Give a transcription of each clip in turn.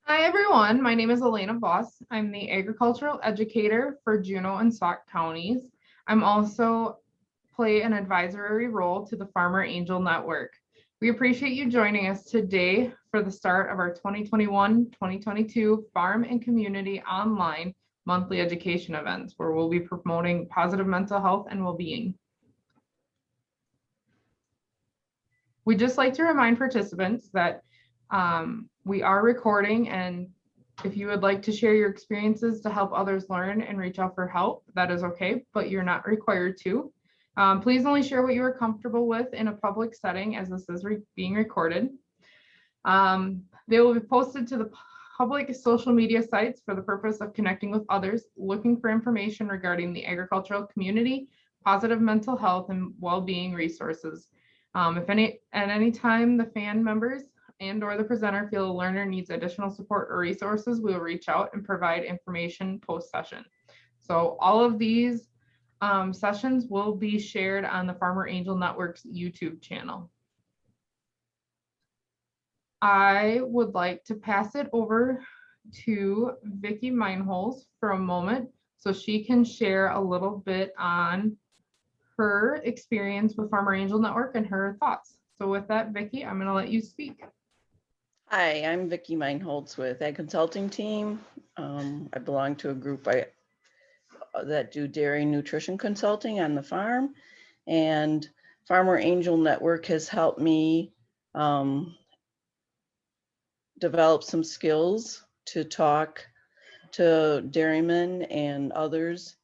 Hi everyone, my name is Elena Voss. I'm the agricultural educator for Juneau and Sauk counties. I'm also play an advisory role to the Farmer Angel Network. We appreciate you joining us today for the start of our 2021-2022 Farm and Community Online monthly education events, where we'll be promoting positive mental health and well-being. We'd just like to remind participants that we are recording, and if you would like to share your experiences to help others learn and reach out for help, that is okay, but you're not required to. Please only share what you are comfortable with in a public setting, as this is being recorded. They will be posted to the public social media sites for the purpose of connecting with others looking for information regarding the agricultural community, positive mental health, and well-being resources. At any time the fan members and or the presenter feel a learner needs additional support or resources, we will reach out and provide information post-session. So all of these sessions will be shared on the Farmer Angel Network's YouTube channel. I would like to pass it over to Vicki Meinholtz for a moment so she can share a little bit on her experience with Farmer Angel Network and her thoughts. So with that, Vicki, I'm going to let you speak. Hi, I'm Vicki Meinholtz with Ag Consulting Team. I belong to a group that do dairy nutrition consulting on the farm, and Farmer Angel Network has helped me develop some skills to talk to dairymen and others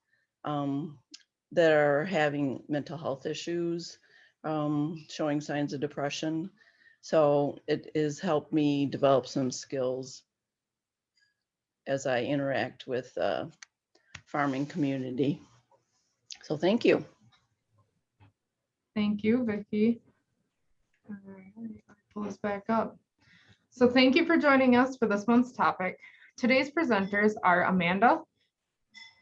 that are having mental health issues, showing signs of depression. So it has helped me develop some skills as I interact with the farming community. So thank you. Thank you, Vicki. All right, pull this back up. So thank you for joining us for this month's topic. Today's presenters are Amanda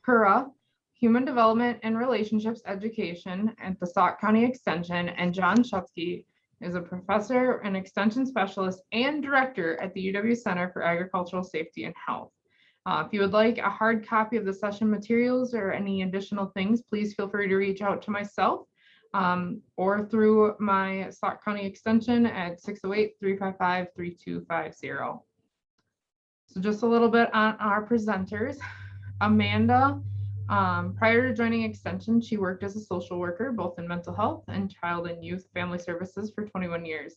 COOROUGH, Human Development and Relationships Education at the Sauk County Extension, and John SHUTSKE is a professor and extension specialist and director at the UW Center for Agricultural Safety and Health. If you would like a hard copy of the session materials or any additional things, please feel free to reach out to myself or through my Sauk County Extension at 608-355-3250. So just a little bit on our presenters. Amanda, prior to joining Extension, she worked as a social worker, both in mental health and child and youth family services for 21 years.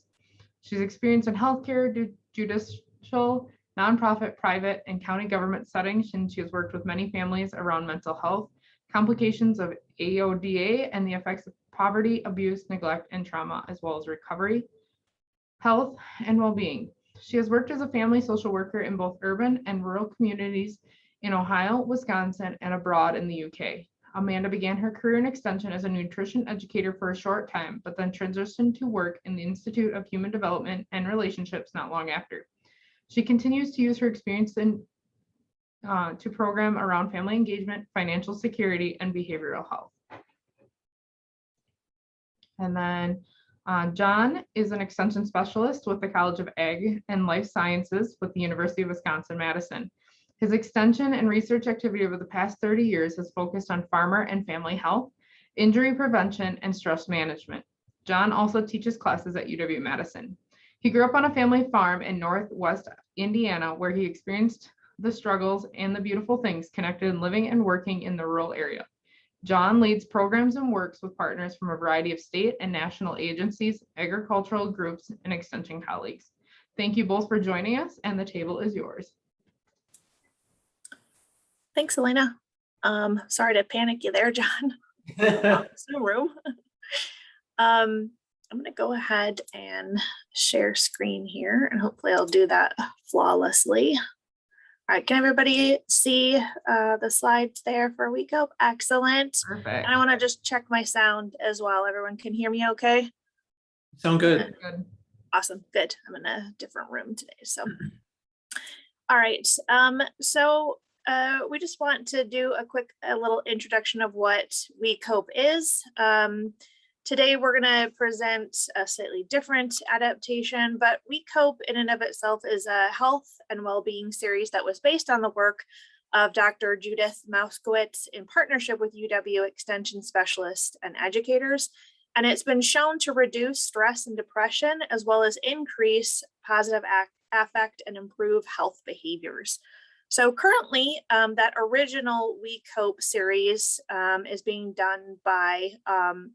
She's experienced in healthcare, judicial, nonprofit, private, and county government settings, and she has worked with many families around mental health, complications of AODA, and the effects of poverty, abuse, neglect, and trauma, as well as recovery, health, and well-being. She has worked as a family social worker in both urban and rural communities in Ohio, Wisconsin, and abroad in the UK. Amanda began her career in Extension as a nutrition educator for a short time, but then transitioned to work in the Institute of Human Development and Relationships not long after. She continues to use her experience to program around family engagement, financial security, and behavioral health. And then John is an extension specialist with the College of Ag and Life Sciences with the University of Wisconsin-Madison. His extension and research activity over the past 30 years has focused on farmer and family health, injury prevention, and stress management. John also teaches classes at UW-Madison. He grew up on a family farm in Northwest Indiana, where he experienced the struggles and the beautiful things connected in living and working in the rural area. John leads programs and works with partners from a variety of state and national agencies, agricultural groups, and extension colleagues. Thank you both for joining us, and the table is yours. Thanks, Elena. Sorry to panic you there, John. There's no room. I'm going to go ahead and share screen here, and hopefully I'll do that flawlessly. All right, can everybody see the slides there for WeCOPE? Excellent. Perfect. And I want to just check my sound as well. Everyone can hear me okay? Sound good. Good. Awesome, good. I'm in a different room today, so. All right, we just want to do a little introduction of what WeCOPE is. Today, we're going to present a slightly different adaptation, but WeCOPE in and of itself is a health and well-being series that was based on the work of Dr. Judith Mauskowitz in partnership with UW Extension specialists and educators. And it's been shown to reduce stress and depression, as well as increase positive affect and improve health behaviors. So currently, that original WeCOPE series is being done by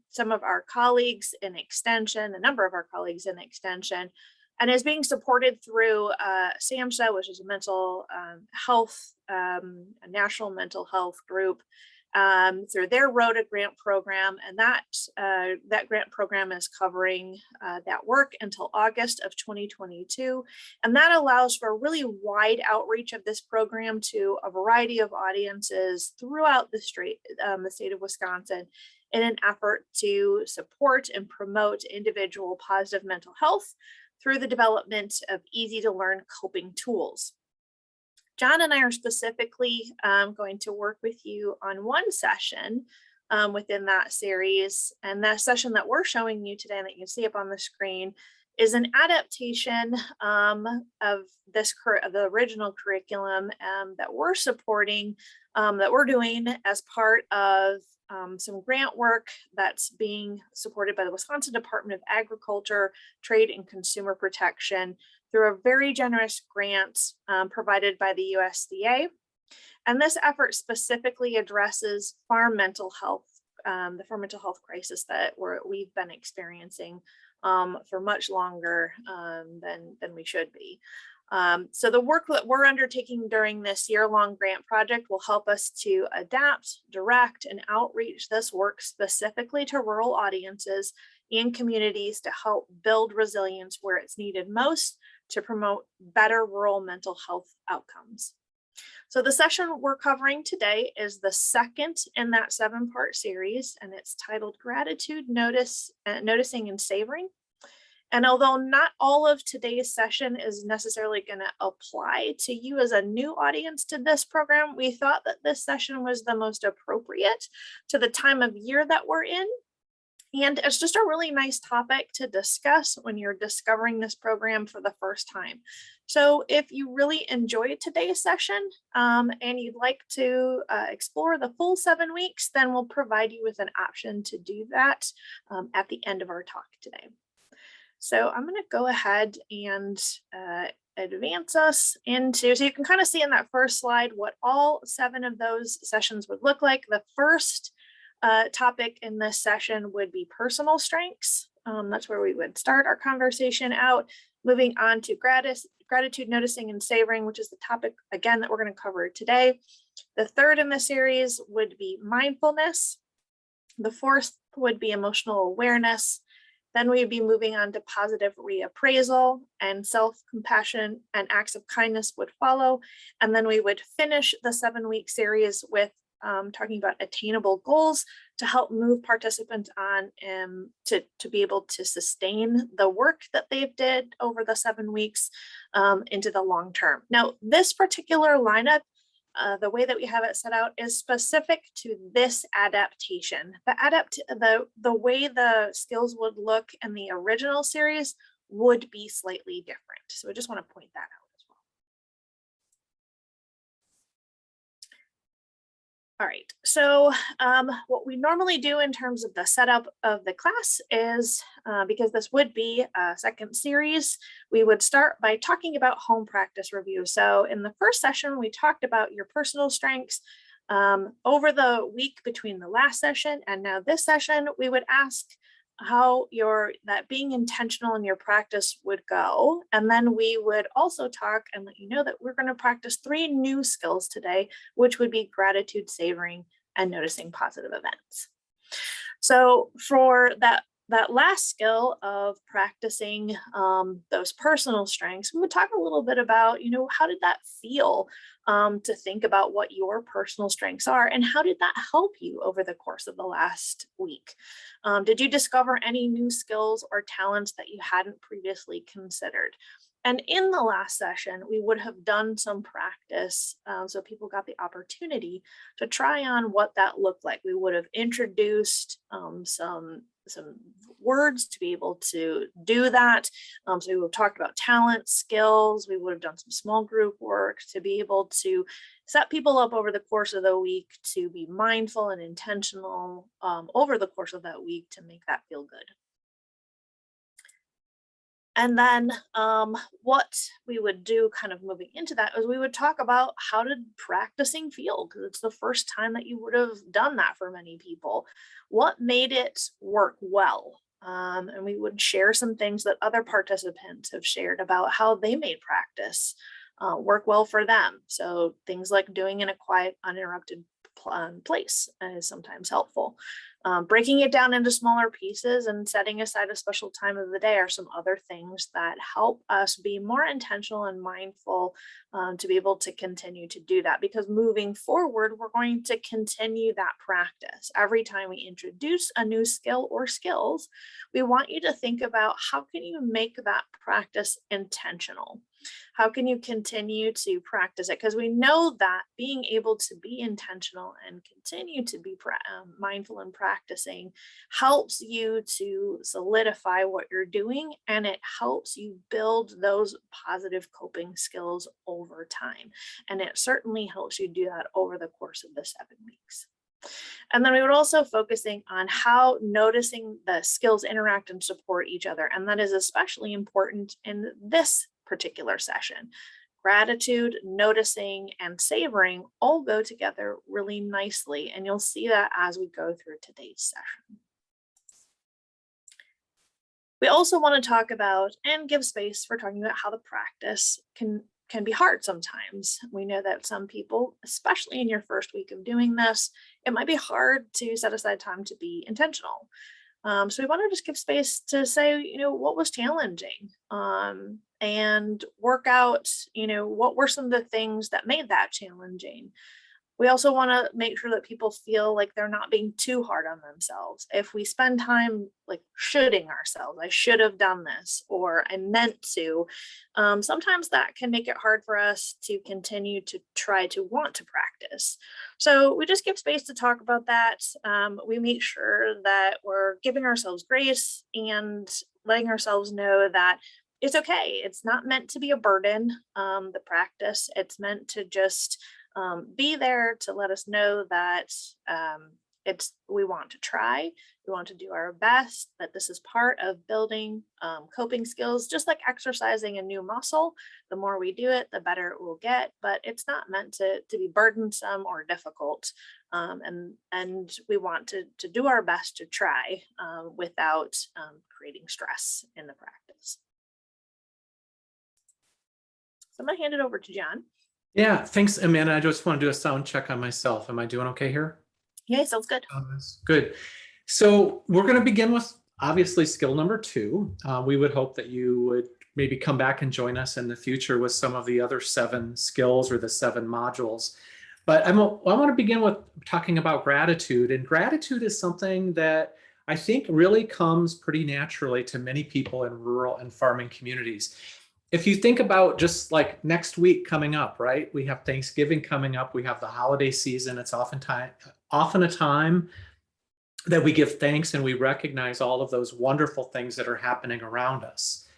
some of our colleagues in Extension, a number of our colleagues in Extension, and is being supported through SAMHSA, which is a mental health, a national mental health group, through their Rhoda grant program. And that grant program is covering that work until August of 2022. And that allows for a really wide outreach of this program to a variety of audiences throughout the state of Wisconsin in an effort to support and promote individual positive mental health through the development of easy to learn coping tools. John and I are specifically going to work with you on one session within that series. And that session that we're showing you today, that you can see up on the screen, is an adaptation of the original curriculum that we're supporting, that we're doing as part of some grant work that's being supported by the Wisconsin Department of Agriculture, Trade and Consumer Protection through a very generous grant provided by the USDA. And this effort specifically addresses farm mental health, the farm mental health crisis that we've been experiencing for much longer than we should be. So the work that we're undertaking during this year-long grant project will help us to adapt, direct, and outreach this work specifically to rural audiences and communities to help build resilience where it's needed most to promote better rural mental health outcomes. So the session we're covering today is the second in that 7-part series, and it's titled Gratitude, Noticing and Savoring. And although not all of today's session is necessarily going to apply to you as a new audience to this program, we thought that this session was the most appropriate to the time of year that we're in. And it's just a really nice topic to discuss when you're discovering this program for the first time. So if you really enjoyed today's session and you'd like to explore the full 7 weeks, then we'll provide you with an option to do that at the end of our talk today. So I'm going to go ahead and advance us into, so you can kind of see in that first slide what all 7 of those sessions would look like. The first topic in this session would be personal strengths. That's where we would start our conversation out, moving on to gratitude, noticing, and savoring, which is the topic, again, that we're going to cover today. The third in the series would be mindfulness. The fourth would be emotional awareness. Then we'd be moving on to positive reappraisal, and self-compassion and acts of kindness would follow. And then we would finish the 7-week series with talking about attainable goals to help move participants on to be able to sustain the work that they've did over the 7 weeks into the long term. Now, this particular lineup, the way that we have it set out, is specific to this adaptation. The way the skills would look in the original series would be slightly different. So I just want to point that out. All right, so what we normally do in terms of the setup of the class is, because this would be a second series, we would start by talking about home practice review. So in the first session, we talked about your personal strengths. Over the week between the last session and now this session, we would ask how that being intentional in your practice would go. And then we would also talk and let you know that we're going to practice 3 new skills today, which would be gratitude, savoring, and noticing positive events. So for that last skill of practicing those personal strengths, we would talk a little bit about, how did that feel to think about what your personal strengths are, and how did that help you over the course of the last week? Did you discover any new skills or talents that you hadn't previously considered? And in the last session, we would have done some practice so people got the opportunity to try on what that looked like. We would have introduced some words to be able to do that. So we would have talked about talent, skills. We would have done some small group work to be able to set people up over the course of the week to be mindful and intentional over the course of that week to make that feel good. And then what we would do kind of moving into that is we would talk about how did practicing feel, because it's the first time that you would have done that for many people. What made it work well? And we would share some things that other participants have shared about how they made practice work well for them. So things like doing in a quiet, uninterrupted place is sometimes helpful. Breaking it down into smaller pieces and setting aside a special time of the day are some other things that help us be more intentional and mindful to be able to continue to do that, because moving forward, we're going to continue that practice. Every time we introduce a new skill or skills, we want you to think about how can you make that practice intentional? How can you continue to practice it? Because we know that being able to be intentional and continue to be mindful and practicing helps you to solidify what you're doing, and it helps you build those positive coping skills over time. And it certainly helps you do that over the course of the 7 weeks. And then we would also focusing on how noticing the skills interact and support each other. And that is especially important in this particular session. Gratitude, noticing, and savoring all go together really nicely. And you'll see that as we go through today's session. We also want to talk about and give space for talking about how the practice can be hard sometimes. We know that some people, especially in your first week of doing this, it might be hard to set aside time to be intentional. So we want to just give space to say, what was challenging and work out, what were some of the things that made that challenging. We also want to make sure that people feel like they're not being too hard on themselves. If we spend time like shoulding ourselves, I should have done this, or I meant to, sometimes that can make it hard for us to continue to try to want to practice. So we just give space to talk about that. We make sure that we're giving ourselves grace and letting ourselves know that it's okay. It's not meant to be a burden, the practice. It's meant to just be there to let us know that we want to try, we want to do our best, that this is part of building coping skills, just like exercising a new muscle. The more we do it, the better it will get, but it's not meant to be burdensome or difficult. And we want to do our best to try without creating stress in the practice. So I'm gonna hand it over to John. Yeah, thanks, Amanda. I just want to do a sound check on myself. Am I doing okay here? Yeah, sounds good. Good. So we're going to begin with obviously skill number 2. We would hope that you would maybe come back and join us in the future with some of the other 7 skills or the 7 modules. But I want to begin with talking about gratitude. And gratitude is something that I think really comes pretty naturally to many people in rural and farming communities. If you think about just like next week coming up, right? We have Thanksgiving coming up. We have the holiday season. It's often a time that we give thanks and we recognize all of those wonderful things that are happening around us.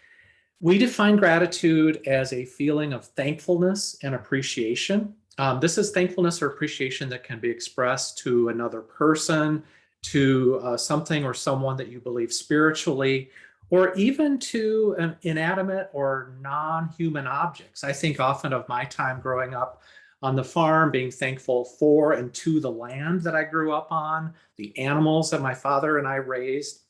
We define gratitude as a feeling of thankfulness and appreciation. This is thankfulness or appreciation that can be expressed to another person, to something or someone that you believe spiritually, or even to inanimate or non-human objects. I think often of my time growing up on the farm, being thankful for and to the land that I grew up on, the animals that my father and I raised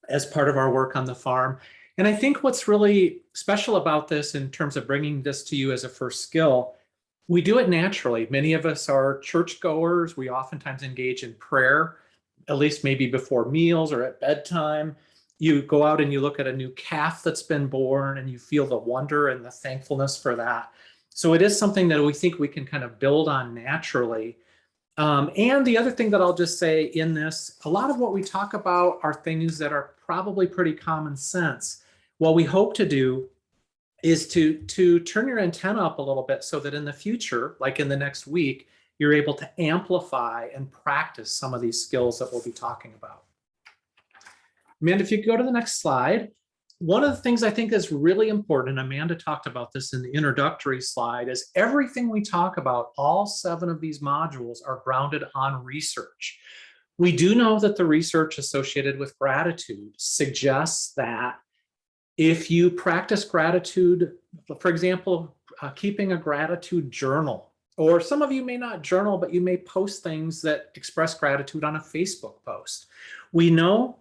as part of our work on the farm. And I think what's really special about this in terms of bringing this to you as a first skill, we do it naturally. Many of us are churchgoers. We oftentimes engage in prayer, at least maybe before meals or at bedtime. You go out and you look at a new calf that's been born and you feel the wonder and the thankfulness for that. So it is something that we think we can kind of build on naturally. And the other thing that I'll just say in this, a lot of what we talk about are things that are probably pretty common sense. What we hope to do is to turn your antenna up a little bit so that in the future, like in the next week, you're able to amplify and practice some of these skills that we'll be talking about. Amanda, if you go to the next slide, one of the things I think is really important, and Amanda talked about this in the introductory slide, is everything we talk about, all 7 of these modules are grounded on research. We do know that the research associated with gratitude suggests that if you practice gratitude, for example, keeping a gratitude journal, or some of you may not journal, but you may post things that express gratitude on a Facebook post. We know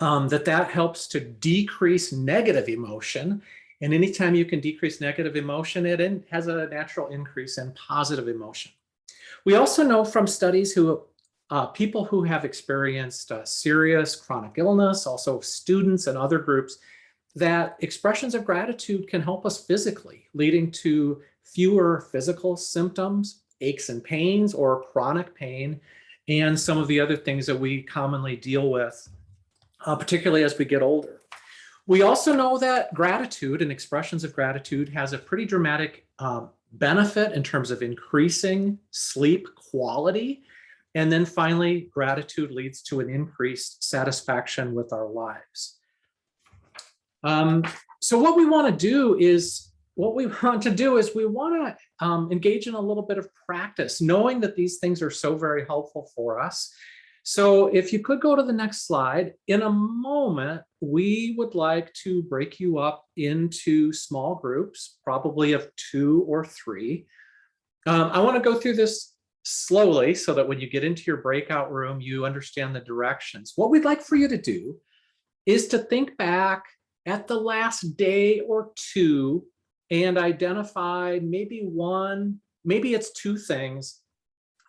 that helps to decrease negative emotion. And anytime you can decrease negative emotion, it has a natural increase in positive emotion. We also know from studies who people who have experienced serious chronic illness, also students and other groups, that expressions of gratitude can help us physically, leading to fewer physical symptoms, aches and pains, or chronic pain, and some of the other things that we commonly deal with, particularly as we get older. We also know that gratitude and expressions of gratitude has a pretty dramatic benefit in terms of increasing sleep quality. And then finally, gratitude leads to an increased satisfaction with our lives. So what we want to do is we want to engage in a little bit of practice, knowing that these things are so very helpful for us. So if you could go to the next slide, in a moment, we would like to break you up into small groups, probably of 2 or 3. I want to go through this slowly so that when you get into your breakout room, you understand the directions. What we'd like for you to do is to think back at the last day or 2 and identify maybe it's 2 things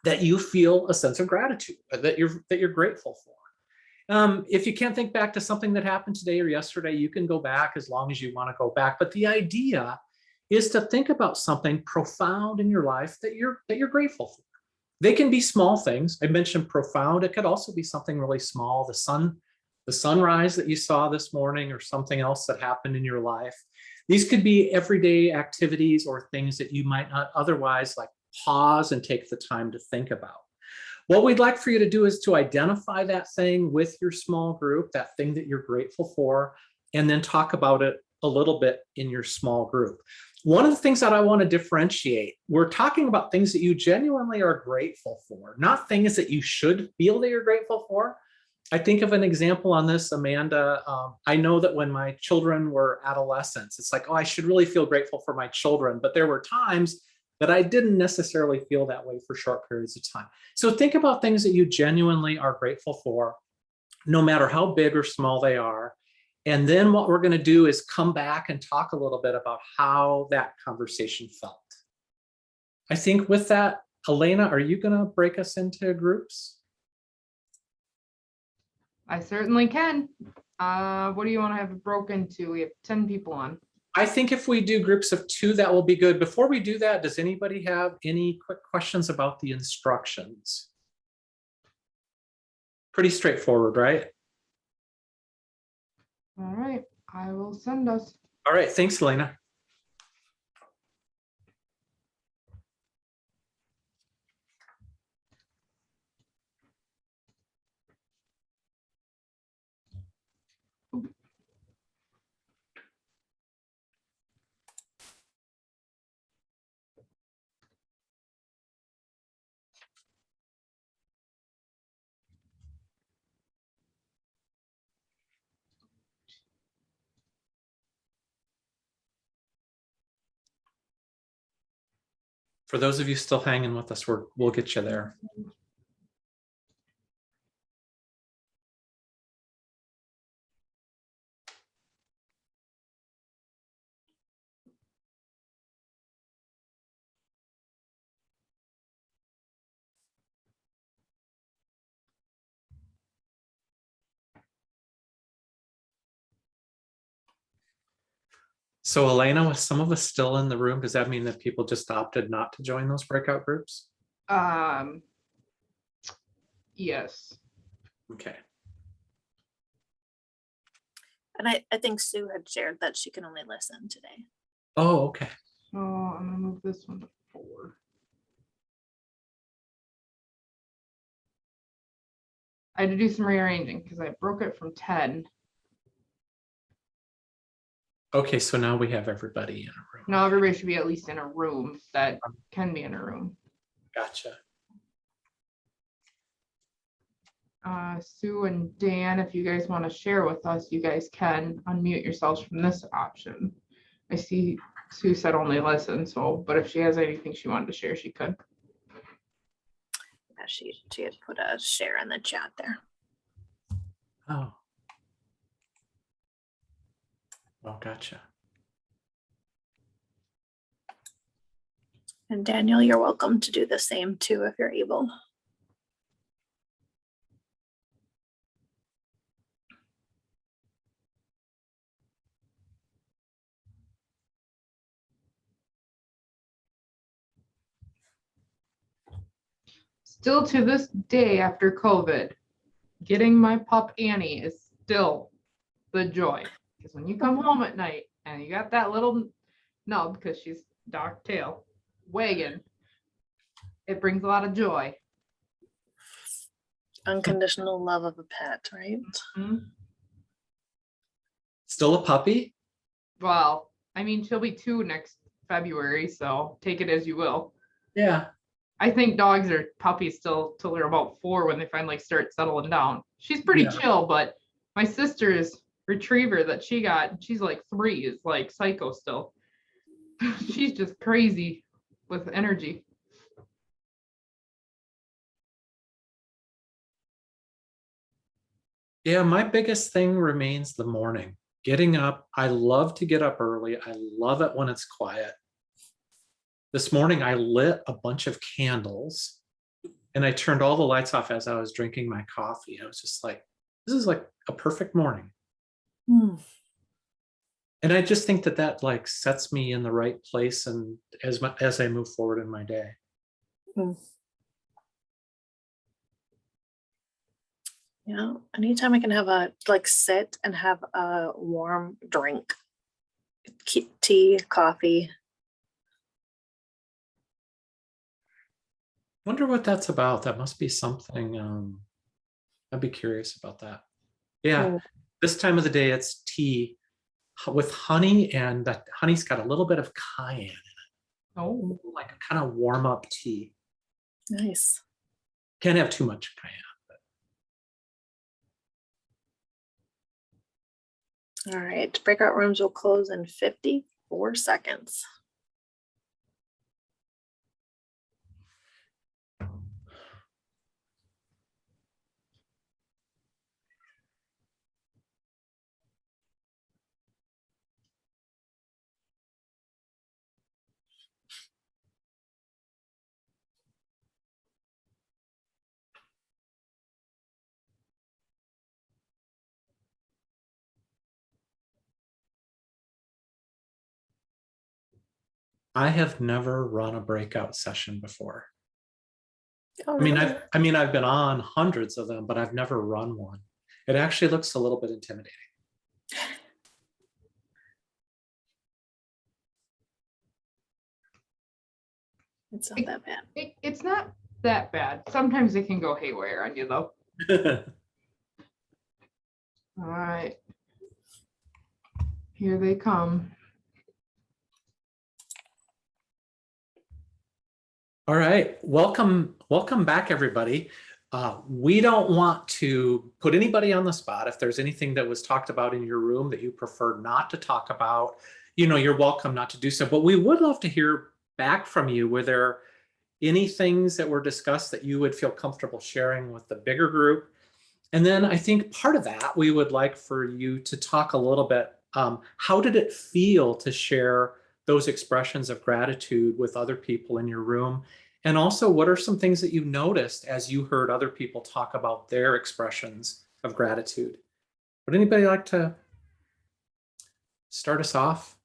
that you feel a sense of gratitude, that you're grateful for. If you can't think back to something that happened today or yesterday, you can go back as long as you want to go back. But the idea is to think about something profound in your life that you're grateful for. They can be small things. I mentioned profound. It could also be something really small. The sunrise that you saw this morning, or something else that happened in your life. These could be everyday activities or things that you might not otherwise pause and take the time to think about. What we'd like for you to do is to identify that thing with your small group, that thing that you're grateful for, and then talk about it a little bit in your small group. One of the things that I want to differentiate, we're talking about things that you genuinely are grateful for, not things that you should feel that you're grateful for. I think of an example on this, Amanda. I know that when my children were adolescents, it's like, oh, I should really feel grateful for my children. But there were times that I didn't necessarily feel that way for short periods of time. So think about things that you genuinely are grateful for, no matter how big or small they are. And then what we're going to do is come back and talk a little bit about how that conversation felt. I think with that, Elena, are you going to break us into groups? I certainly can. What do you want to have it broken to? We have 10 people on. I think if we do groups of 2, that will be good. Before we do that, does anybody have any quick questions about the instructions? Pretty straightforward, right? All right, I will send us. All right, thanks, Elena. For those of you still hanging with us, we'll get you there. So Elena, with some of us still in the room, does that mean that people just opted not to join those breakout groups? Yes. Okay. And I think Sue had shared that she can only listen today. Oh, okay. So I'm gonna move this one to 4. I had to do some rearranging because I broke it from 10. Okay, so now we have everybody in a room. Now everybody should be at least in a room that can be in a room. Gotcha. Sue and Dan, if you guys want to share with us, you guys can unmute yourselves from this option. I see Sue said only listen, so, but if she has anything she wanted to share, she could. Yeah, she had put a share in the chat there. Oh. Oh, gotcha. And Daniel, you're welcome to do the same too if you're able. Still to this day after COVID, getting my pup Annie is still the joy. Because when you come home at night and you got that little nub, because she's dark tail, wagging, it brings a lot of joy. Unconditional love of a pet, right? Still a puppy? Well, I mean, she'll be 2 next February, so take it as you will. Yeah. I think dogs are puppies still till they're about 4 when they finally start settling down. She's pretty chill, but my sister's retriever that she got, she's like 3, is like psycho still. She's just crazy with energy. Yeah, my biggest thing remains the morning. Getting up. I love to get up early. I love it when it's quiet. This morning I lit a bunch of candles and I turned all the lights off as I was drinking my coffee. I was just like, this is like a perfect morning. And I just think that that like sets me in the right place and as I move forward in my day. Yeah, anytime I can have a sit and have a warm drink, tea, coffee. Wonder what that's about. That must be something. I'd be curious about that. Yeah, this time of the day it's tea with honey, and that honey's got a little bit of cayenne in it. Oh, Like a kind of warm up tea. Nice. Can't have too much cayenne. All right, breakout rooms will close in 54 seconds. I have never run a breakout session before. Oh, I mean, really? I've been on hundreds of them, but I've never run one. It actually looks a little bit intimidating. It's not that bad. it's not that bad. Sometimes it can go haywire on you though. All right. Here they come. All right, welcome back, everybody. We don't want to put anybody on the spot. If there's anything that was talked about in your room that you prefer not to talk about, you're welcome not to do so. But we would love to hear back from you. Were there any things that were discussed that you would feel comfortable sharing with the bigger group? And then I think part of that, we would like for you to talk a little bit, how did it feel to share those expressions of gratitude with other people in your room? And also, what are some things that you noticed as you heard other people talk about their expressions of gratitude? Would anybody like to start us off?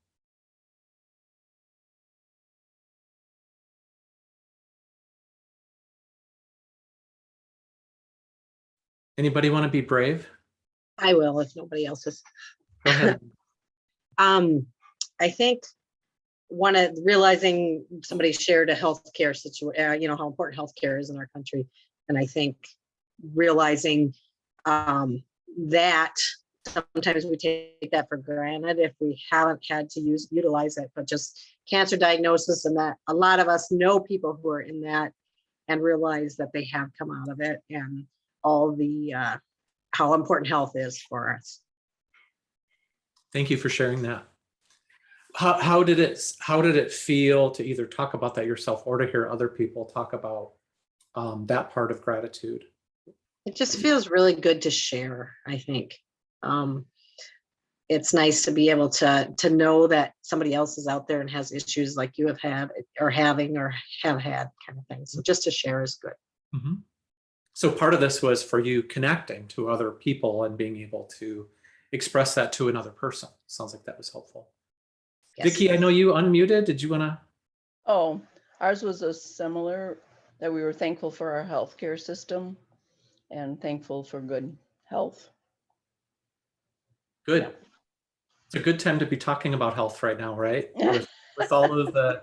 Anybody want to be brave? I will if nobody else is. Go ahead. I think realizing somebody shared a healthcare situation, how important healthcare is in our country. And I think realizing that sometimes we take that for granted if we haven't had to utilize it, but just cancer diagnosis, and that a lot of us know people who are in that and realize that they have come out of it, and all the how important health is for us. Thank you for sharing that. How did it feel to either talk about that yourself or to hear other people talk about that part of gratitude? It just feels really good to share, I think. It's nice to be able to know that somebody else is out there and has issues like you have had or having or have had, kind of thing. So just to share is good. Mm-hmm. So part of this was for you connecting to other people and being able to express that to another person. Sounds like that was helpful. Yes. Vicki, I know you unmuted. Did you want to? Oh, ours was a similar, that we were thankful for our healthcare system and thankful for good health. Good. Yeah. It's a good time to be talking about health right now, right? With all of the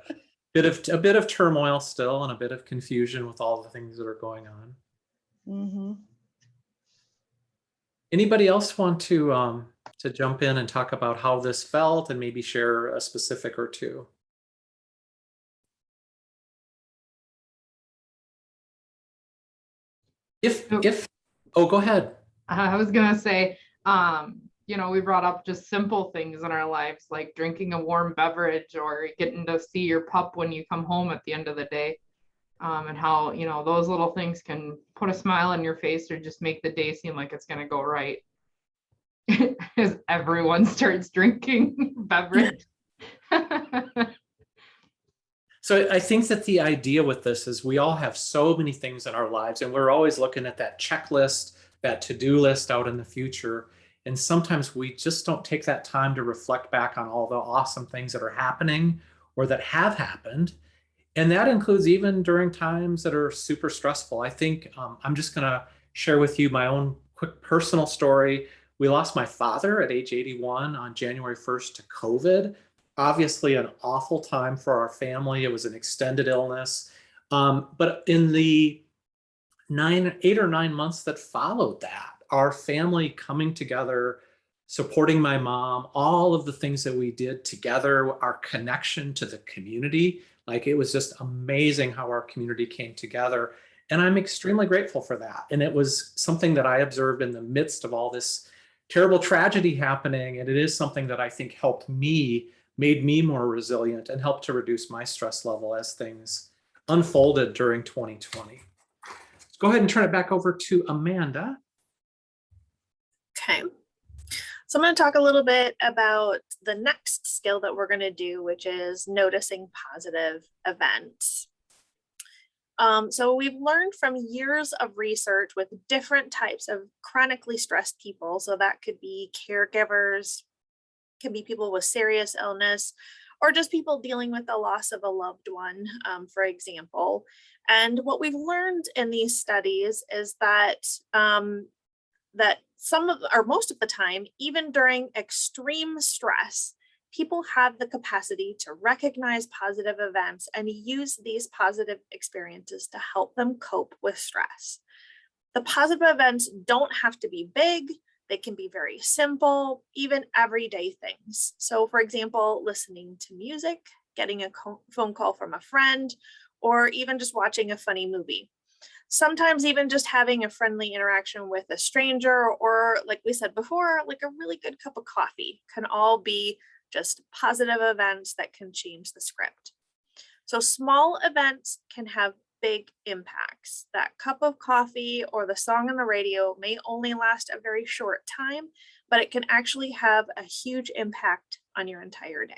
a bit of turmoil still and a bit of confusion with all the things that are going on. Mm-hmm. Anybody else want to jump in and talk about how this felt and maybe share a specific or two? Oh, go ahead. I was gonna say, you know, we brought up just simple things in our lives, like drinking a warm beverage or getting to see your pup when you come home at the end of the day. And how, you know, those little things can put a smile on your face or just make the day seem like it's gonna go right. As everyone starts drinking beverage. So I think that the idea with this is we all have so many things in our lives and we're always looking at that checklist, that to-do list out in the future. And sometimes we just don't take that time to reflect back on all the awesome things that are happening or that have happened. And that includes even during times that are super stressful. I think I'm just going to share with you my own quick personal story. We lost my father at age 81 on January 1st to COVID. Obviously an awful time for our family. It was an extended illness. But in the 8 or 9 months that followed that, our family coming together, supporting my mom, all of the things that we did together, our connection to the community, like it was just amazing how our community came together. And I'm extremely grateful for that. And it was something that I observed in the midst of all this terrible tragedy happening. And it is something that I think helped me, made me more resilient and helped to reduce my stress level as things unfolded during 2020. Let's go ahead and turn it back over to Amanda. Okay. So I'm going to talk a little bit about the next skill that we're going to do, which is noticing positive events. So we've learned from years of research with different types of chronically stressed people. So that could be caregivers, could be people with serious illness, or just people dealing with the loss of a loved one, for example. And what we've learned in these studies is that most of the time, even during extreme stress, people have the capacity to recognize positive events and use these positive experiences to help them cope with stress. The positive events don't have to be big. They can be very simple, even everyday things. So for example, listening to music, getting a phone call from a friend, or even just watching a funny movie. Sometimes even just having a friendly interaction with a stranger, or like we said before, like a really good cup of coffee, can all be just positive events that can change the script. So small events can have big impacts. That cup of coffee or the song on the radio may only last a very short time, but it can actually have a huge impact on your entire day.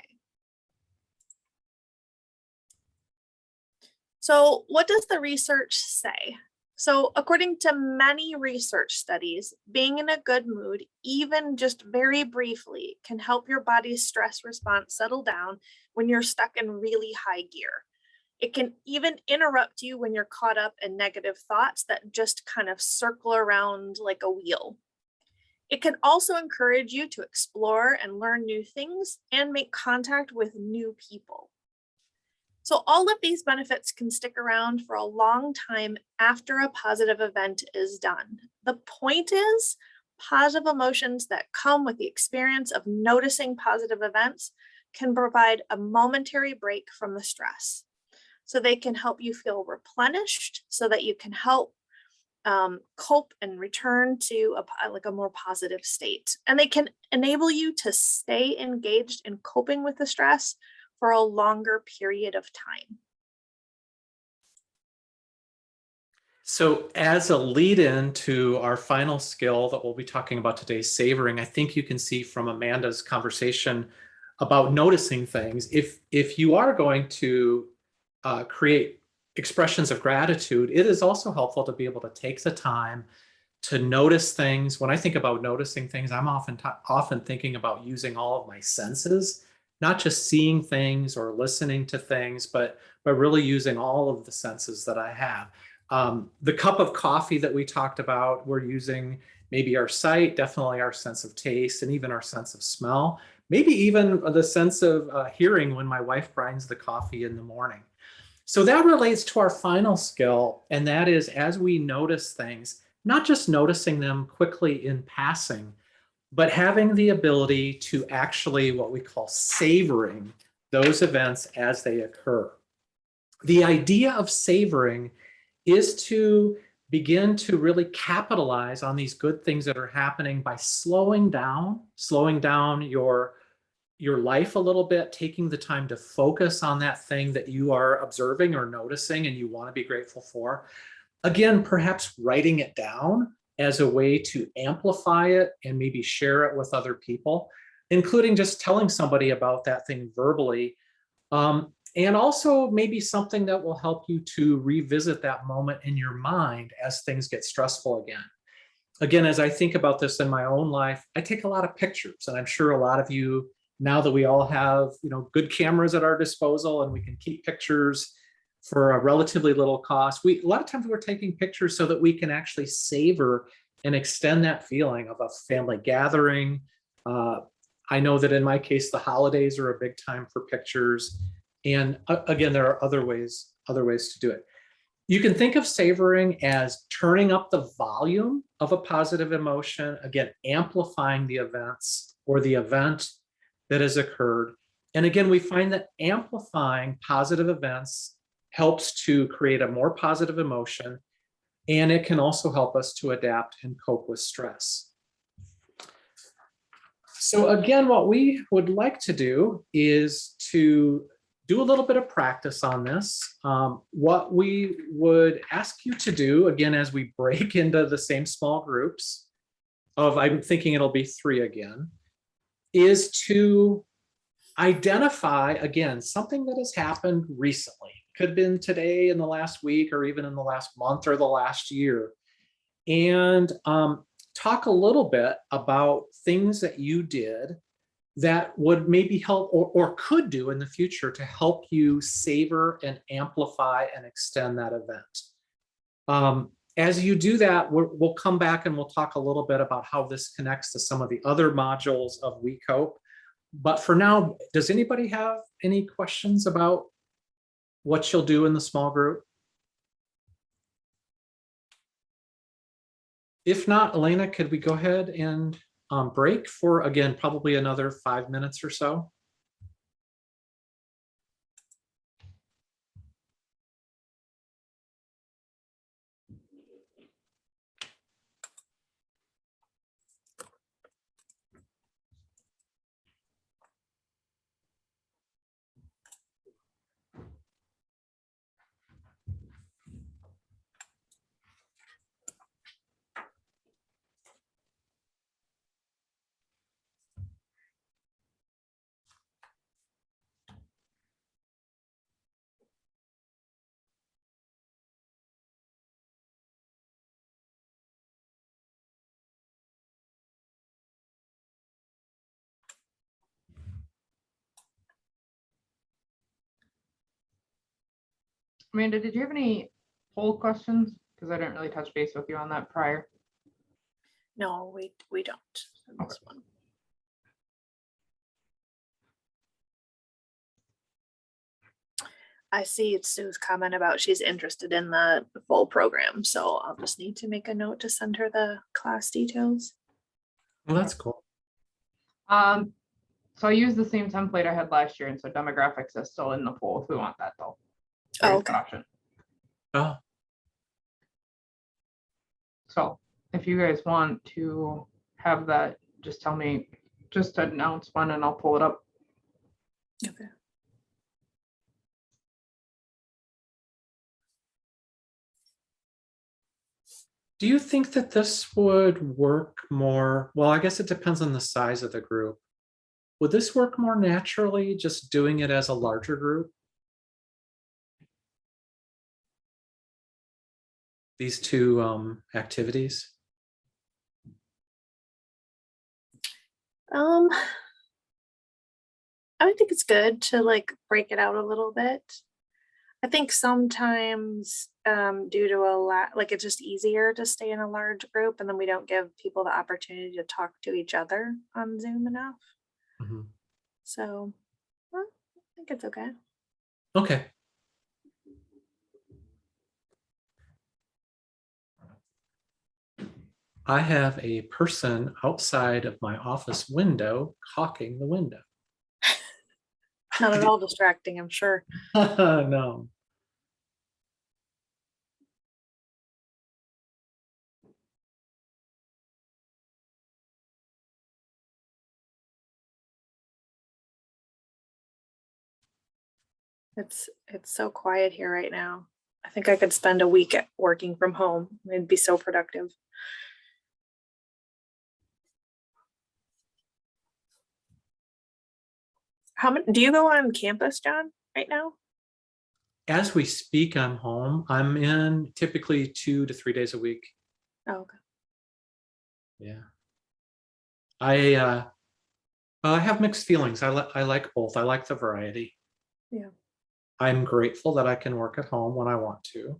So what does the research say? So according to many research studies, being in a good mood, even just very briefly, can help your body's stress response settle down when you're stuck in really high gear. It can even interrupt you when you're caught up in negative thoughts that just kind of circle around like a wheel. It can also encourage you to explore and learn new things and make contact with new people. So all of these benefits can stick around for a long time after a positive event is done. The point is, positive emotions that come with the experience of noticing positive events can provide a momentary break from the stress. So they can help you feel replenished so that you can help cope and return to a more positive state. And they can enable you to stay engaged in coping with the stress for a longer period of time. So as a lead in to our final skill that we'll be talking about today, savoring, I think you can see from Amanda's conversation about noticing things. If you are going to create expressions of gratitude, it is also helpful to be able to take the time to notice things. When I think about noticing things, I'm often thinking about using all of my senses, not just seeing things or listening to things, but really using all of the senses that I have. The cup of coffee that we talked about, we're using maybe our sight, definitely our sense of taste, and even our sense of smell, maybe even the sense of hearing when my wife grinds the coffee in the morning. So that relates to our final skill, and that is as we notice things, not just noticing them quickly in passing, but having the ability to actually what we call savoring those events as they occur. The idea of savoring is to begin to really capitalize on these good things that are happening by slowing down your life a little bit, taking the time to focus on that thing that you are observing or noticing and you want to be grateful for. Again, perhaps writing it down as a way to amplify it and maybe share it with other people, including just telling somebody about that thing verbally. And also maybe something that will help you to revisit that moment in your mind as things get stressful again. Again, as I think about this in my own life, I take a lot of pictures, and I'm sure a lot of you, now that we all have, good cameras at our disposal and we can keep pictures for a relatively little cost, a lot of times we're taking pictures so that we can actually savor and extend that feeling of a family gathering. I know that in my case, the holidays are a big time for pictures. And again, there are other ways to do it. You can think of savoring as turning up the volume of a positive emotion, again, amplifying the events or the event that has occurred. And again, we find that amplifying positive events helps to create a more positive emotion, and it can also help us to adapt and cope with stress. So again, what we would like to do is to do a little bit of practice on this. What we would ask you to do, again, as we break into the same small groups of, I'm thinking it'll be 3 again, is to identify, again, something that has happened recently. Could have been today, in the last week, or even in the last month or the last year. And talk a little bit about things that you did that would maybe help or could do in the future to help you savor and amplify and extend that event. As you do that, we'll come back and we'll talk a little bit about how this connects to some of the other modules of WeCOPE. But for now, does anybody have any questions about what you'll do in the small group? If not, Elena, could we go ahead and break for, again, probably another 5 minutes or so? Amanda, did you have any poll questions? Because I didn't really touch base with you on that prior. No, we don't on this one. I see Sue's comment about she's interested in the full program, so I'll just need to make a note to send her the class details. Well, that's cool. So I use the same template I had last year, and so demographics is still in the pool if we want that though. Oh, Very okay. good option. Oh, So if you guys want to have that, just tell me, just announce one and I'll pull it up. Okay. do you think that this would work more? Well, I guess it depends on the size of the group. Would this work more naturally just doing it as a larger group? These two activities? I would think it's good to like break it out a little bit. I think sometimes due to a lot, like it's just easier to stay in a large group and then we don't give people the opportunity to talk to each other on Zoom enough. Mhm. So well, I think it's okay. Okay. I have a person outside of my office window caulking the window. Not at all distracting, I'm sure. No. It's so quiet here right now. I think I could spend a week working from home. It'd be so productive. How many do you go on campus, John, right now? As we speak, I'm home. I'm in typically 2 to 3 days a week. Oh, okay. Yeah. I have mixed feelings. I like both. I like the variety. Yeah. I'm grateful that I can work at home when I want to.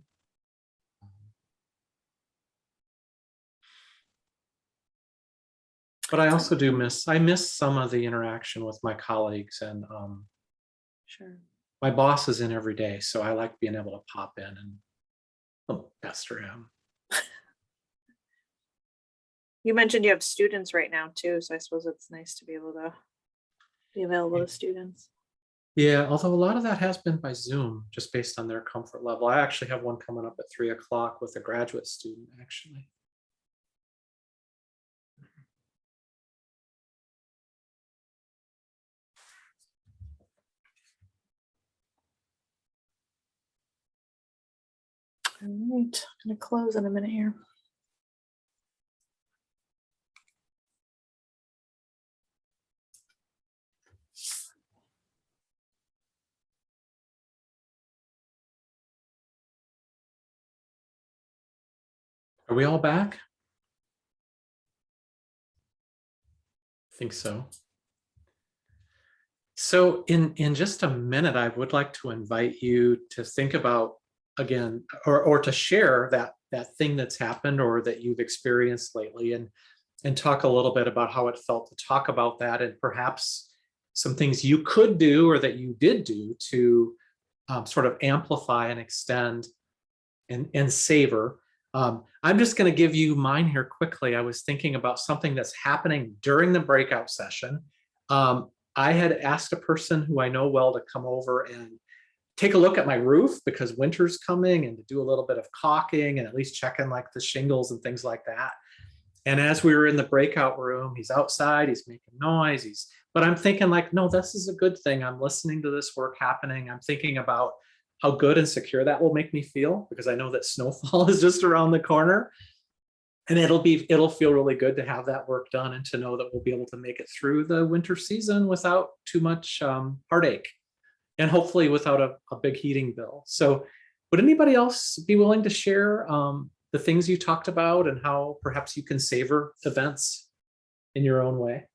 But I also do miss some of the interaction with my colleagues, and Sure. my boss is in every day, so I like being able to pop in and pester him. You mentioned you have students right now too, so I suppose it's nice to be able to be available to students. Yeah, although a lot of that has been by Zoom, just based on their comfort level. I actually have one coming up at 3 o'clock with a graduate student, actually. All right, I'm gonna close in a minute here. Are we all back? I think so. So in just a minute, I would like to invite you to think about, again, or to share that thing that's happened or that you've experienced lately, and talk a little bit about how it felt to talk about that, and perhaps some things you could do or that you did do to sort of amplify and extend and savor. I'm just going to give you mine here quickly. I was thinking about something that's happening during the breakout session. I had asked a person who I know well to come over and take a look at my roof because winter's coming, and to do a little bit of caulking and at least check in like the shingles and things like that. And as we were in the breakout room, he's outside, he's making noise, but I'm thinking like, no, this is a good thing. I'm listening to this work happening. I'm thinking about how good and secure that will make me feel, because I know that snowfall is just around the corner. And it'll feel really good to have that work done, and to know that we'll be able to make it through the winter season without too much heartache, and hopefully without a big heating bill. So would anybody else be willing to share the things you talked about and how perhaps you can savor events in your own way?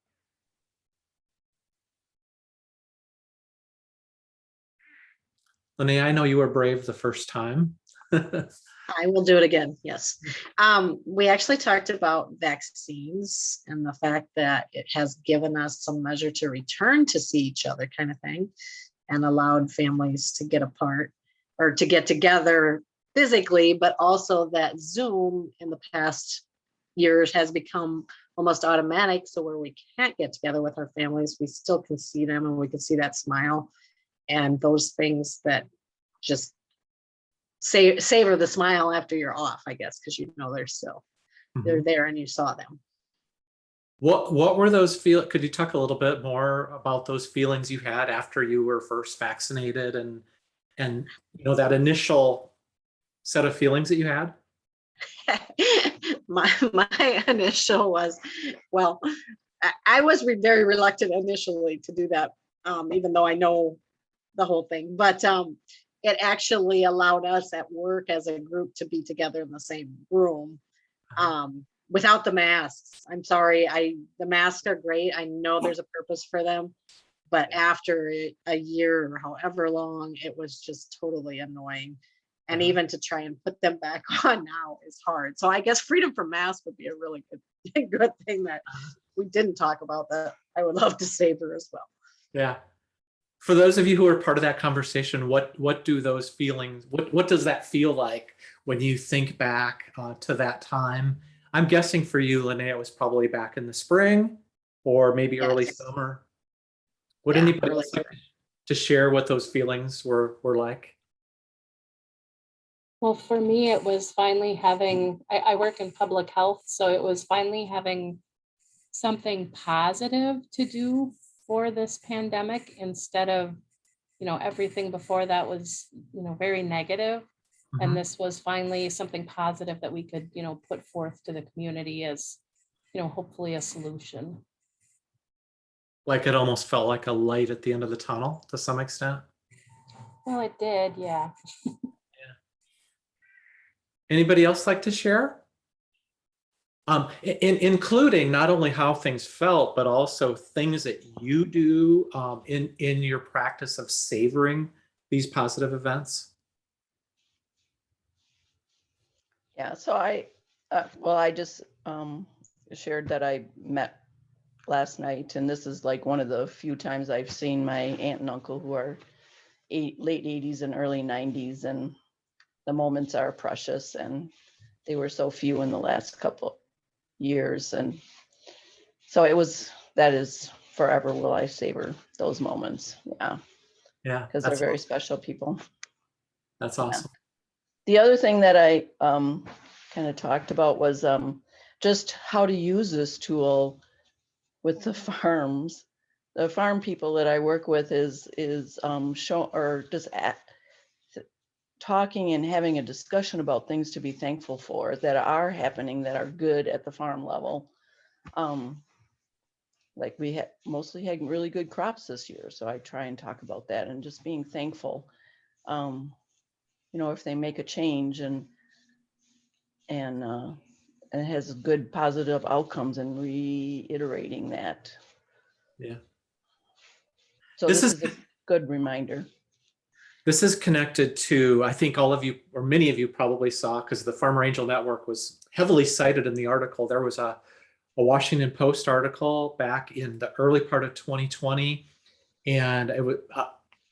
Linnea, I know you were brave the first time. I will do it again. Yes. We actually talked about vaccines and the fact that it has given us some measure to return to see each other, kind of thing. and allowed families to get apart or to get together physically, but also that Zoom in the past years has become almost automatic. So where we can't get together with our families, we still can see them and we can see that smile and those things that just savor the smile after you're off, I guess, because you know they're there and you saw them. What were those feel? Could you talk a little bit more about those feelings you had after you were first vaccinated and you know that initial set of feelings that you had? my initial was, well, I was very reluctant initially to do that, even though I know the whole thing, but it actually allowed us at work as a group to be together in the same room without the masks. I'm sorry, the masks are great. I know there's a purpose for them, but after a year or however long, it was just totally annoying. And even to try and put them back on now is hard. So I guess freedom from masks would be a really good thing that we didn't talk about that I would love to savor as well. Yeah. For those of you who are part of that conversation, what do those feelings, what does that feel like when you think back to that time? I'm guessing for you, Linnea, it was probably back in the spring or maybe early summer. Would anybody else like to share what those feelings were like? Well, for me, it was finally having, I work in public health, so it was finally having something positive to do for this pandemic instead of, you know, everything before that was, you know, very negative. And this was finally something positive that we could, you know, put forth to the community as, you know, hopefully a solution. Like it almost felt like a light at the end of the tunnel to some extent. Well, it did, yeah. Anybody else like to share? Including not only how things felt, but also things that you do in your practice of savoring these positive events. Yeah, so I just shared that I met last night, and this is like one of the few times I've seen my aunt and uncle who are late 80s and early 90s, and the moments are precious, and they were so few in the last couple years. And so that is forever will I savor those moments. Yeah, because they're very special people. That's awesome. The other thing that I kind of talked about was just how to use this tool with the farms. The farm people that I work with is talking and having a discussion about things to be thankful for that are happening, that are good at the farm level. Like we mostly had really good crops this year, so I try and talk about that and just being thankful. You know, if they make a change and it has good positive outcomes, and reiterating that. Yeah. So this is a good reminder. This is connected to, I think all of you, or many of you probably saw, because the Farmer Angel Network was heavily cited in the article. There was a Washington Post article back in the early part of 2020. And it was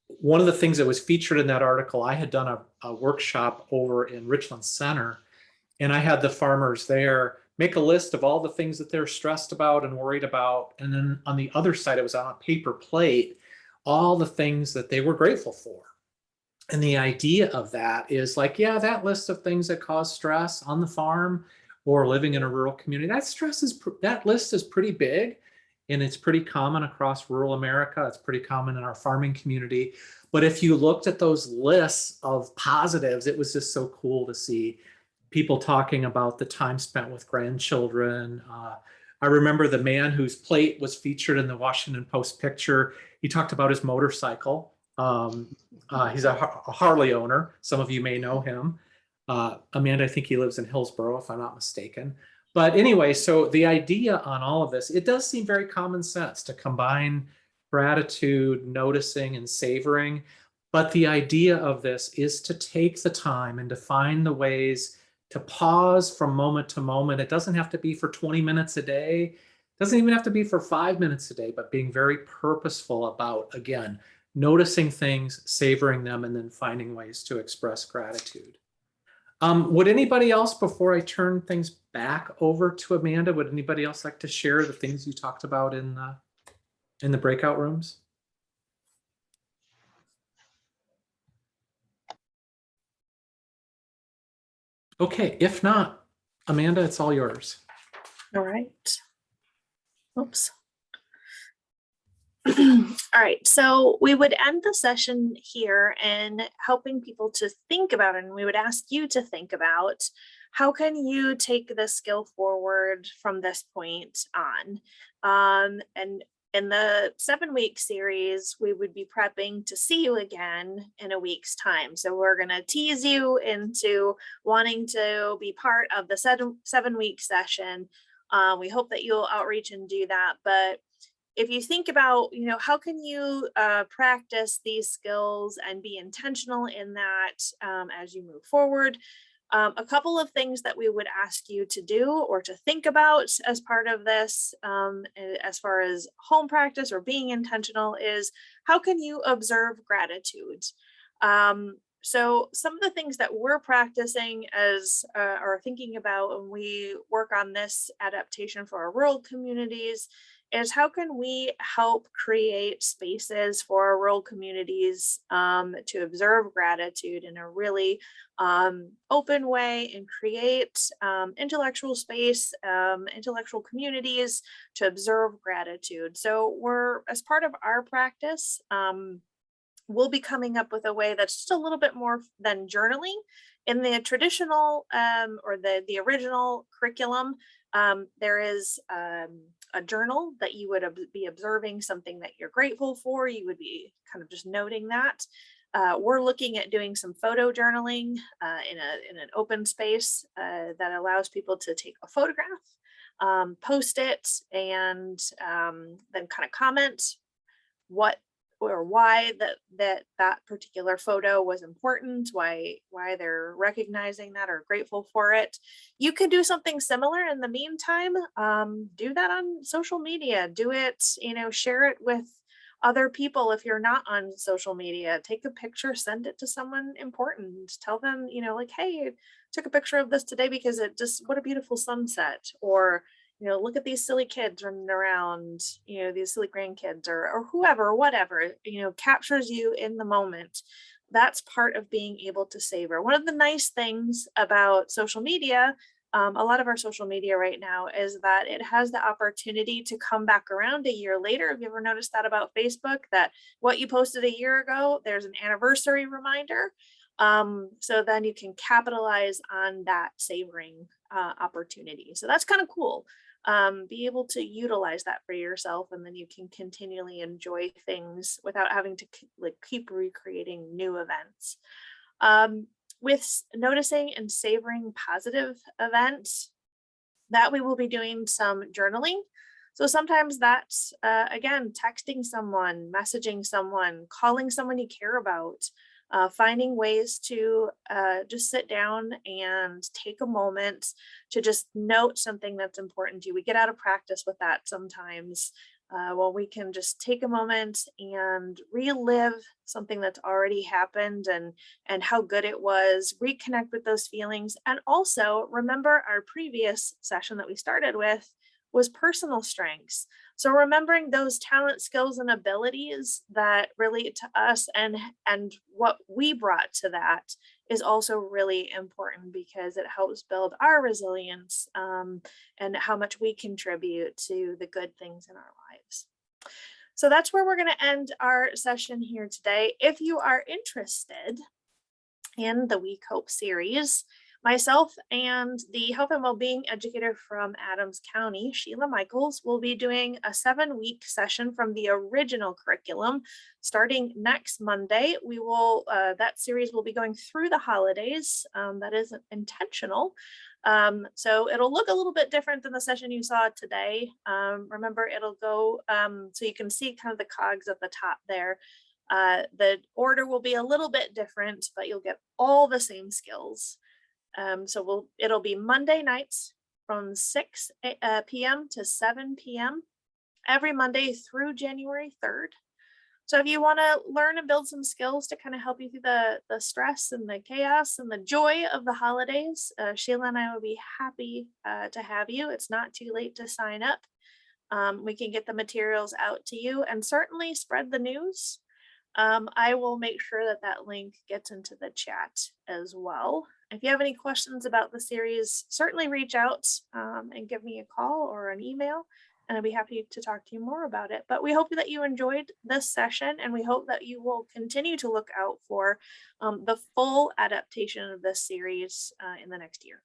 one of the things that was featured in that article. I had done a workshop over in Richland Center, and I had the farmers there make a list of all the things that they're stressed about and worried about. And then on the other side, it was on a paper plate, all the things that they were grateful for. And the idea of that is like, yeah, that list of things that cause stress on the farm or living in a rural community, that list is pretty big, and it's pretty common across rural America. It's pretty common in our farming community. But if you looked at those lists of positives, it was just so cool to see people talking about the time spent with grandchildren. I remember the man whose plate was featured in the Washington Post picture. He talked about his motorcycle. He's a Harley owner. Some of you may know him. Amanda, I think he lives in Hillsborough, if I'm not mistaken. But anyway, so the idea on all of this, it does seem very common sense to combine gratitude, noticing, and savoring. But the idea of this is to take the time and to find the ways to pause from moment to moment. It doesn't have to be for 20 minutes a day. It doesn't even have to be for 5 minutes a day, but being very purposeful about, again, noticing things, savoring them, and then finding ways to express gratitude. Would anybody else, before I turn things back over to Amanda, would anybody else like to share the things you talked about in the breakout rooms? Okay, if not, Amanda, it's all yours. All right. Oops. All right, so we would end the session here and helping people to think about it, and we would ask you to think about how can you take this skill forward from this point on. And in the 7-week series, we would be prepping to see you again in a week's time. So we're going to tease you into wanting to be part of the 7-week session. We hope that you'll outreach and do that. But if you think about, how can you practice these skills and be intentional in that as you move forward? A couple of things that we would ask you to do or to think about as part of this, as far as home practice or being intentional, is how can you observe gratitude? So some of the things that we're practicing as or thinking about when we work on this adaptation for our rural communities is how can we help create spaces for our rural communities to observe gratitude in a really open way and create intellectual space, intellectual communities to observe gratitude. So we're, as part of our practice, we'll be coming up with a way that's just a little bit more than journaling. In the traditional or the original curriculum, there is a journal that you would be observing something that you're grateful for. You would be kind of just noting that. We're looking at doing some photo journaling in an open space that allows people to take a photograph, post it, and then kind of comment what or why that particular photo was important, why they're recognizing that or grateful for it. You could do something similar in the meantime. Do that on social media. Do it, share it with other people. If you're not on social media, take a picture, send it to someone important. Tell them, like, hey, I took a picture of this today because what a beautiful sunset. Or, look at these silly kids running around, these silly grandkids or whoever, whatever, captures you in the moment. That's part of being able to savor. One of the nice things about social media, a lot of our social media right now, is that it has the opportunity to come back around a year later. Have you ever noticed that about Facebook, that what you posted a year ago, there's an anniversary reminder? So then you can capitalize on that savoring opportunity. So that's kind of cool. Be able to utilize that for yourself, and then you can continually enjoy things without having to keep recreating new events. With noticing and savoring positive events, that we will be doing some journaling. So sometimes that's, again, texting someone, messaging someone, calling someone you care about, finding ways to just sit down and take a moment to just note something that's important to you. We get out of practice with that sometimes. Well, we can just take a moment and relive something that's already happened and how good it was, reconnect with those feelings. And also remember our previous session that we started with was personal strengths. So remembering those talent, skills, and abilities that relate to us and what we brought to that is also really important, because it helps build our resilience and how much we contribute to the good things in our lives. So that's where we're going to end our session here today. If you are interested in the WeCOPE series, myself and the health and well-being educator from Adams County, Sheila Meinholtz, will be doing a 7-week session from the original curriculum starting next Monday. We will, that series will be going through the holidays. That is intentional. So it'll look a little bit different than the session you saw today. Remember, it'll go, so you can see kind of the cogs at the top there. The order will be a little bit different, but you'll get all the same skills. So it'll be Monday nights from 6 p.m. to 7 p.m. every Monday through January 3rd. So if you want to learn and build some skills to kind of help you through the stress and the chaos and the joy of the holidays, Sheila and I will be happy to have you. It's not too late to sign up. We can get the materials out to you and certainly spread the news. I will make sure that that link gets into the chat as well. If you have any questions about the series, certainly reach out and give me a call or an email, and I'd be happy to talk to you more about it. But we hope that you enjoyed this session, and we hope that you will continue to look out for the full adaptation of this series in the next year.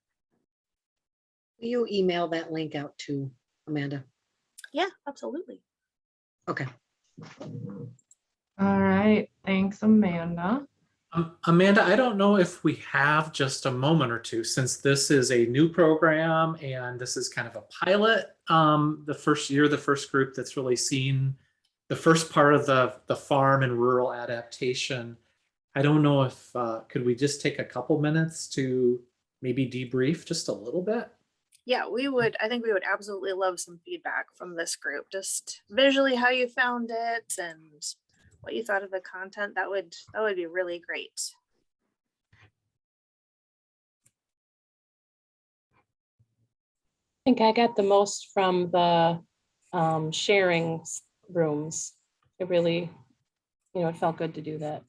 Will you email that link out to Amanda? Yeah, absolutely. Okay. All right, thanks, Amanda. Amanda, I don't know if we have just a moment or two, since this is a new program and this is kind of a pilot. The first group that's really seen the first part of the farm and rural adaptation. I don't know if, could we just take a couple minutes to maybe debrief just a little bit? Yeah, we would. I think we would absolutely love some feedback from this group, just visually how you found it and what you thought of the content. That would be really great. I think I got the most from the sharing rooms. It really, it felt good to do that.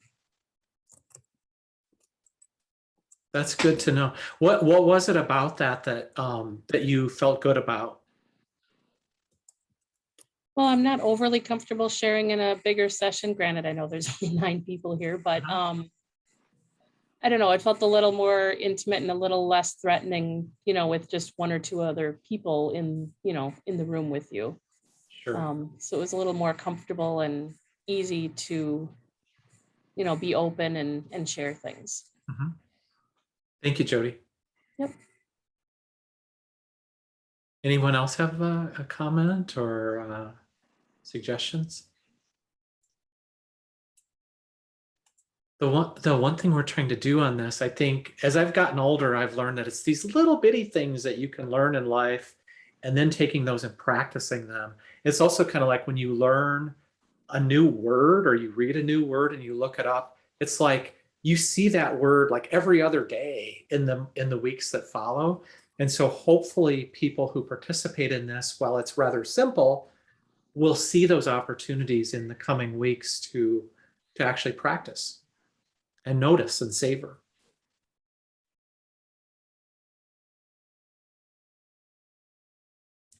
That's good to know. What was it about that you felt good about? Well, I'm not overly comfortable sharing in a bigger session. Granted, I know there's only 9 people here, but I don't know. It felt a little more intimate and a little less threatening, with just 1 or 2 other people in the room with you. Sure. So it was a little more comfortable and easy to, be open and share things. Mm-hmm. Thank you, Jody. Yep. Anyone else have a comment or suggestions? The one thing we're trying to do on this, I think, as I've gotten older, I've learned that it's these little bitty things that you can learn in life, and then taking those and practicing them. It's also kind of like when you learn a new word or you read a new word and you look it up, it's like you see that word like every other day in the weeks that follow. And so hopefully people who participate in this, while it's rather simple, will see those opportunities in the coming weeks to actually practice and notice and savor.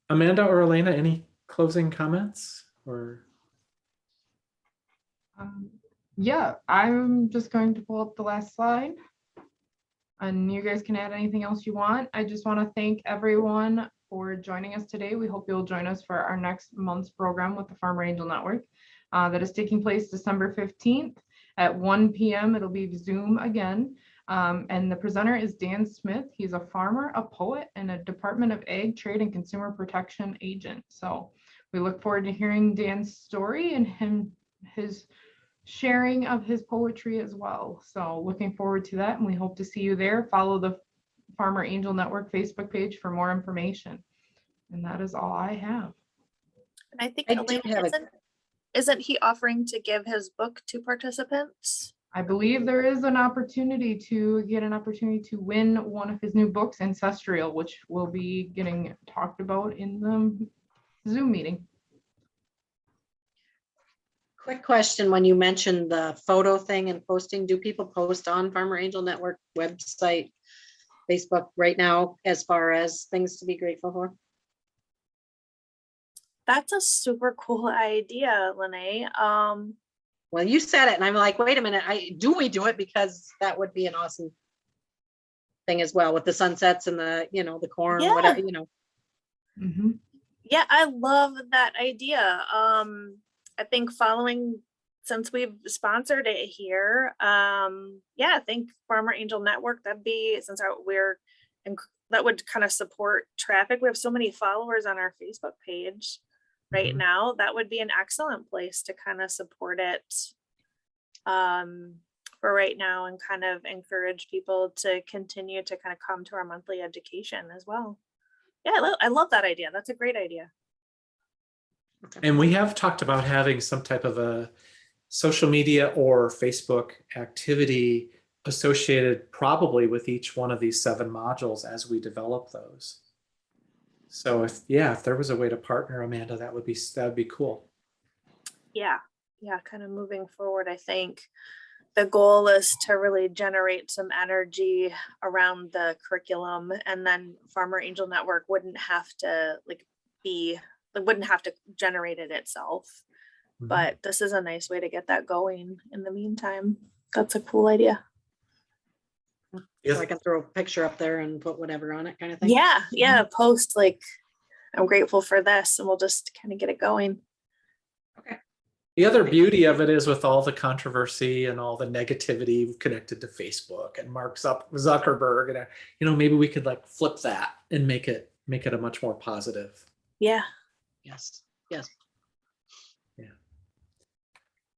Amanda or Elena, any closing comments or? Yeah, I'm just going to pull up the last slide and you guys can add anything else you want. I just want to thank everyone for joining us today. We hope you'll join us for our next month's program with the Farmer Angel Network that is taking place December 15th at 1 p.m. It'll be Zoom again. And the presenter is Dan Smith. He's a farmer, a poet, and a Department of Ag, Trade, and Consumer Protection agent. So we look forward to hearing Dan's story and his sharing of his poetry as well. So looking forward to that, and we hope to see you there. Follow the Farmer Angel Network Facebook page for more information. And that is all I have. And I think I do Elena, have isn't he offering to give his book to participants? I believe there is an opportunity to win one of his new books, Ancestral, which will be getting talked about in the Zoom meeting. Quick question, when you mentioned the photo thing and posting, do people post on Farmer Angel Network website, Facebook right now as far as things to be grateful for? That's a super cool idea, Lene. Well, you said it and I'm like, wait a minute, do we do it? Because that would be an awesome thing as well with the sunsets and the, the corn, Yeah. whatever, Mm-hmm. Yeah, I love that idea. I think since we've sponsored it here, I think Farmer Angel Network, that would kind of support traffic. We have so many followers on our Facebook page right now. That would be an excellent place to kind of support it for right now and kind of encourage people to continue to kind of come to our monthly education as well. Yeah, I love that idea. That's a great idea. And we have talked about having some type of a social media or Facebook activity associated probably with each one of these 7 modules as we develop those. So if there was a way to partner, Amanda, that would be cool. Yeah, kind of moving forward, I think the goal is to really generate some energy around the curriculum, and then Farmer Angel Network wouldn't have to generate it itself. Mhm. But this is a nice way to get that going in the meantime. That's a cool idea. So I can throw a picture up there and put whatever on it kind of thing. Yeah, post like, I'm grateful for this, and we'll just kind of get it going. The other beauty of it is with all the controversy and all the negativity connected to Facebook and Mark Zuckerberg, and maybe we could like flip that and make it a much more positive. Yeah. Yes, yes.